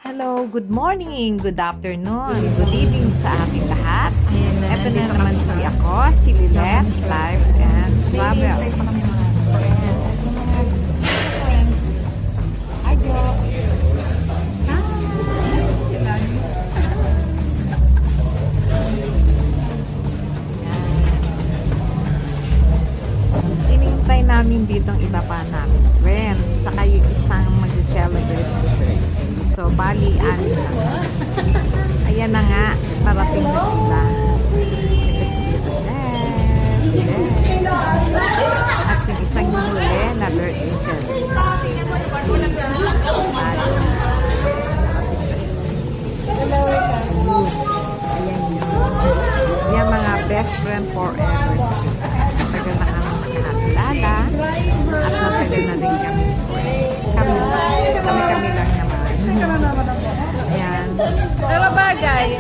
Hello, good morning, good afternoon, good evening sa ating lahat. Ito na naman si ako, si Lilet, Life and Travel. Hi, Jo. Inintay namin dito ang iba pa namin friends, saka yung isang mag-celebrate birthday. So, bali, ano na. Ayan na nga, parating na sila. At yung isang huli na birthday celebrate. Hello, ayan yun. Yan mga best friend forever. Matagal na kami nakakilala. At matagal na din kami. Kami lang naman. Ayan. Pero bagay.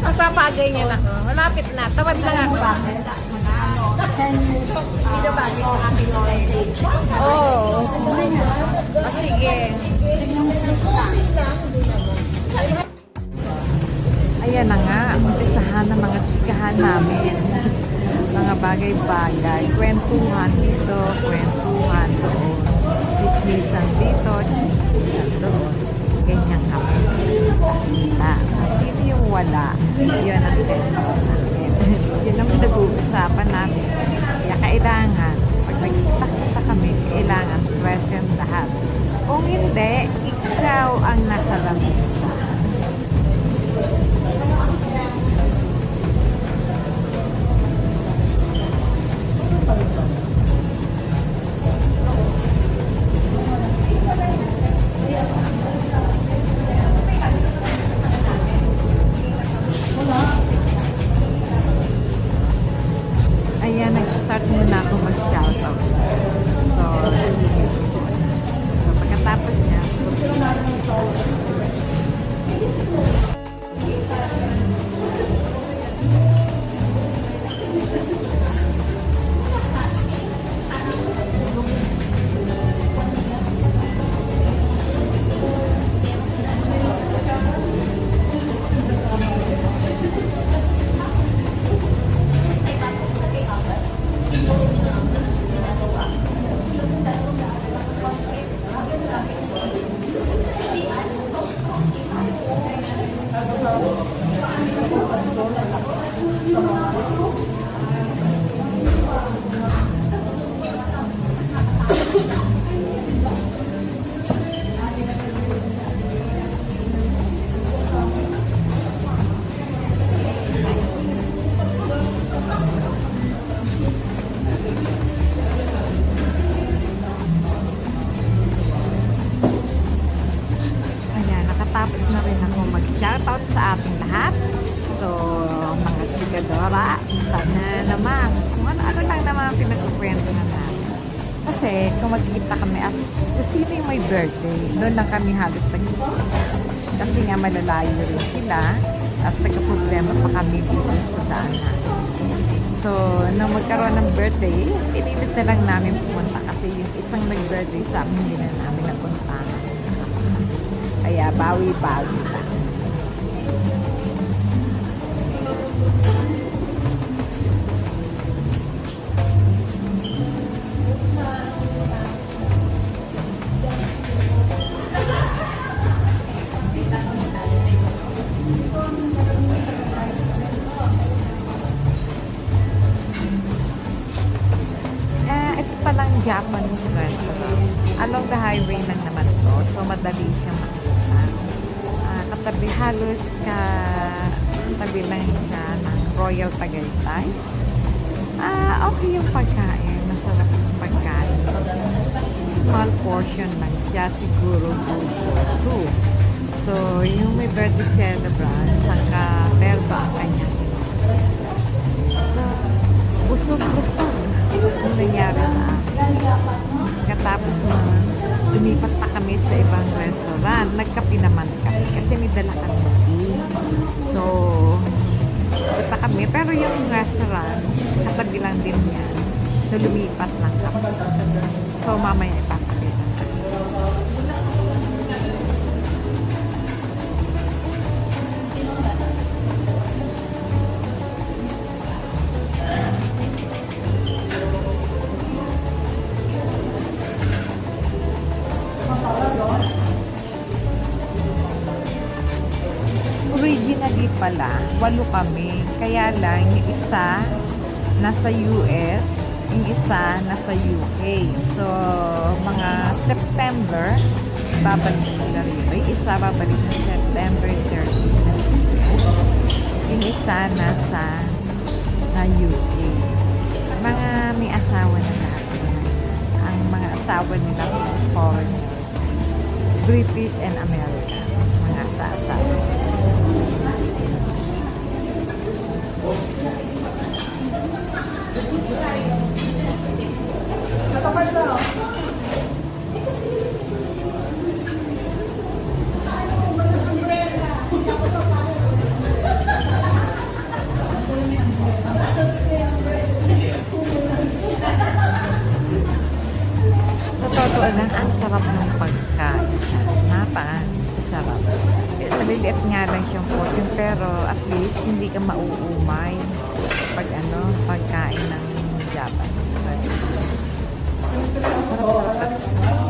Magpapagay niya na ako. Malapit na. Tawad lang ako. Dito bagay sa ating orientation? Oo. Sige. Ayan na nga. Umpisahan ng mga chikahan namin. Mga bagay-bagay. Kwentuhan dito, kwentuhan doon. Chismisan dito, chismisan doon. Ganyan kami. Kita. Sino yung wala? Yun ang sensor namin. Yun ang pinag-uusapan namin. Kaya kailangan, pag nagkita-kita kami, kailangan present lahat. Kung hindi, ikaw ang nasa lamesa. Ayan, nag-start muna ako mag-shoutout. So, pagkatapos niya, tapos na rin ako mag-shoutout sa ating lahat. So, mga chikadora, sana naman. Kung ano-ano lang naman pinag-ukwento na natin. Kasi, kung magkikita kami at kung sino yung may birthday, doon lang kami halos nagkikita. Kasi nga malalayo rin sila. At nagka-problema pa kami dito sa daanan. So, nung magkaroon ng birthday, pinilit na lang namin pumunta kasi yung isang nag-birthday sa amin, hindi na namin napuntahan. Kaya bawi-bawi lang. Ito palang Japanese restaurant. Along the highway lang naman to. So, madali siyang makita. Katabi halos katabi lang siya ng Royal Tagaytay. Okay yung pagkain. Masarap yung pagkain. Small portion lang siya. Siguro good. So, yung may birthday celebrant, saka perdo ang kanya. Busog-busog. Ang nangyari sa akin. Katapos naman, lumipat pa kami sa ibang restaurant. Nagkape naman kami kasi may dala kami tea. So, punta kami. Pero yung restaurant, katabi lang din yan. So, lumipat lang kami. So, So, mamaya ipapakita. Originally pala, 8 kami. Kaya lang, yung isa nasa US, yung isa nasa UK. So, mga September, babalik sila rito. Yung isa babalik na September 30 na sa US. Yung isa nasa UK. Mga may asawa na lahat. Ang mga asawa nila is foreigner. British and American. Mga asawa. Sa totoo lang, ang sarap ng pagkain. Napakasarap. Maliliit nga lang siyang portion, pero at least hindi ka mauumay pag pagkain ng Japanese restaurant. Sarap.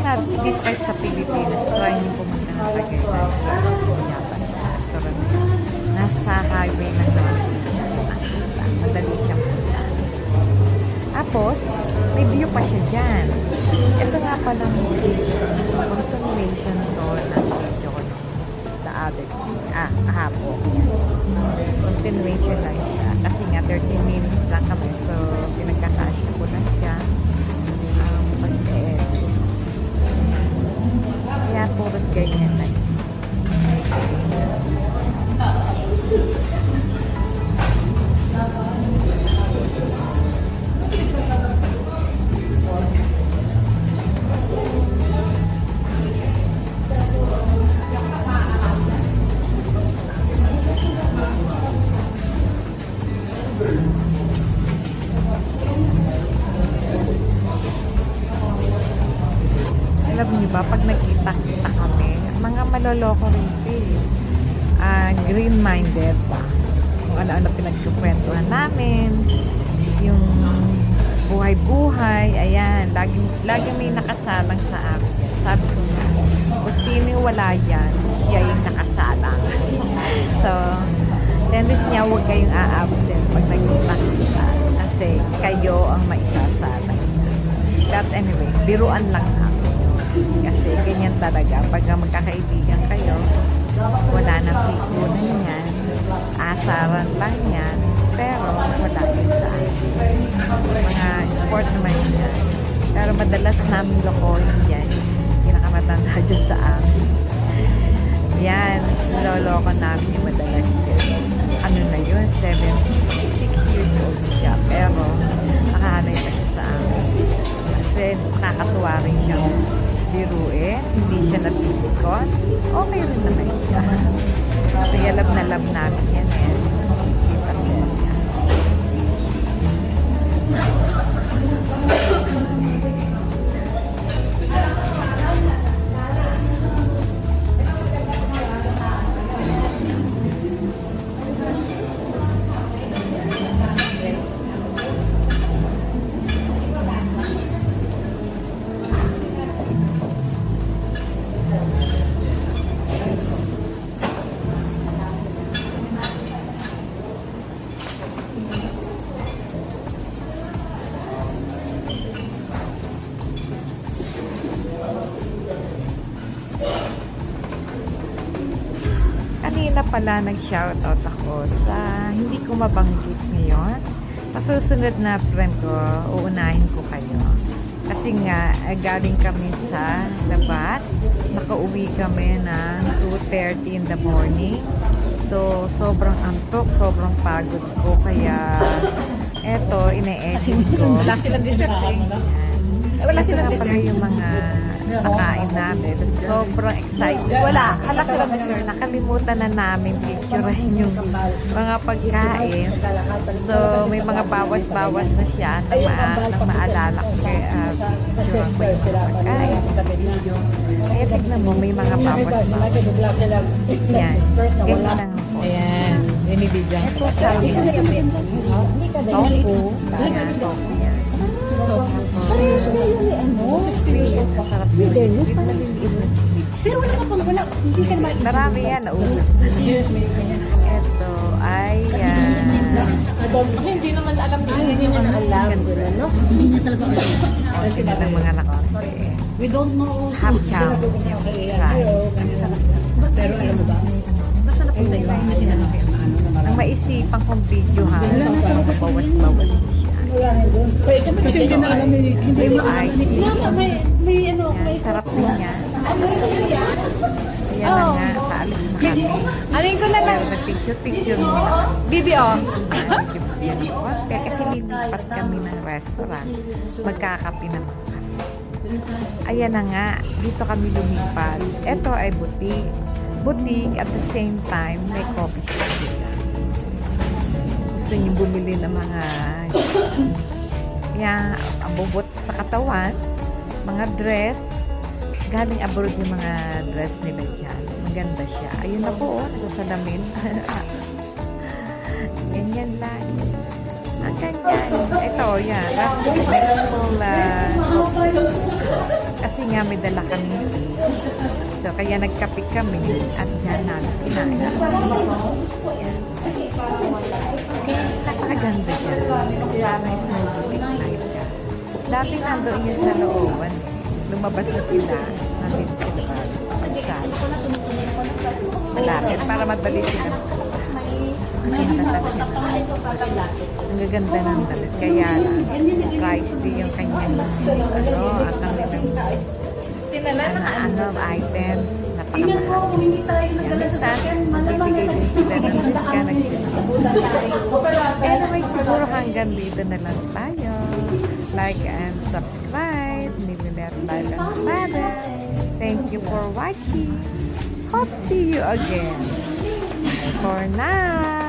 Sabi, dito kayo sa Pilipinas, try niyo pumunta ng Tagaytay ng Japanese restaurant. Nasa highway ng North. Madali siyang punta. Tapos, may view pa siya dyan. Ito nga pala continuation to ng video ko the other day. Kahapon. Continuation lang siya. Kasi nga 30 minutes lang kami. So, pinagkakasya ko lang siya. Pag-edit. Kaya puros ganyan lang. Alam niyo ba, pag nagkita-kita kami, mga maloloko rito green-minded pa. Kung ano-ano pinagkukwentuhan namin, yung buhay-buhay, ayan, laging may nakasalang sa akin. Sabi ko nga, kung sino yung wala yan, siya yung nakasalang. So, tendency niya, huwag kayong aabsent pag nagkita-kita. Kasi kayo ang maisasalang niya. But anyway, biruan lang namin. Kasi ganyan talaga. Pag magkakaibigan kayo, wala nang figuran yan. Asaran lang yan. Pero wala din sa akin. Mga sport naman yan. Pero madalas namin lokohin yan. Pinakamatanda dyan sa amin. Yan. Loloko namin yung madalas yan. Ano na yun? 76 years old siya. Pero nakahanay pa siya sa amin. Kasi nakakatuwa rin siyang biruin, hindi siya napilikon, okay rin naman siya. Kaya love na love namin yan eh. Kita mo yan. Kanina pala nag-shoutout ako sa hindi ko mabanggit ngayon. Pasusunod na friend ko, uunahin ko kayo. Kasi nga, galing kami sa labas. Nakauwi kami ng 2:30 in the morning. So, sobrang antok, sobrang pagod ko. Kaya, eto, ine-edit ko. Wala silang dessert eh. Wala sila pala yung mga nakain namin. Sobrang excited. Wala. Hala sila sir, nakalimutan na namin picturein yung mga pagkain. So, may mga bawas-bawas na siya na maalala ko kaya picturean ko yung mga pagkain. Kaya tignan mo, may mga bawas-bawas. Yan. Ganyan lang po. Ayan. Binibigyan. Ito sa tofu. Ayan, tofu yan. Masarap yung squid. Maliliit na squid. Pero wala ka pang wala. Hindi ka naman. Marami yan, naubos na. Ito ay Hindi naman alam din. Hindi na alam. No? Hindi na talaga alam. konti na ng mga nakonti. We don't know. Half chow. Rice. Ang sarap. Pero alam mo ba? Basta napunta yun. Kasi na lang Ang maisipan kong video ha. Bawas-bawas na siya. Pero siyempre kasi hindi na alam. Hindi May mo alam. ice. May ano. Yan, sarap din niya. Ayan na nga, paalis na kami. Alin ko na lang. Picture muna. Video. Yan ako. Kaya kasi lilipat kami ng restaurant. Magkakapi naman kami. Ayan na nga, dito kami lumipat. Ito ay boutique. Boutique at the same time, may coffee shop dito. Gusto niyo bumili ng mga abubot sa katawan, mga dress. Galing abroad yung mga dress nila dyan. Maganda siya. Ayun na po, nasa salamin. Ganyan lang. Ang ganyan. Ito, yan. Kasi nga may dala kami. So, kaya nagkapit kami at dyan namin kinain. Yan. Napakaganda siya. Parang small boutique na siya. Dati nandoon yun sa looban. Lumabas na sila. Nandito sila sa pagsala. Malapit para madali sila. Ang ganda talaga. Ang gaganda ng damit. Kaya lang, price din yung kanyang at ang items. Napakamahal. Yan, minsan, bibigay din sila ng discount. Anyway, siguro hanggang dito na lang tayo. Like and subscribe. Nililet tayo ng father. Thank you for watching. Hope see you again. For now.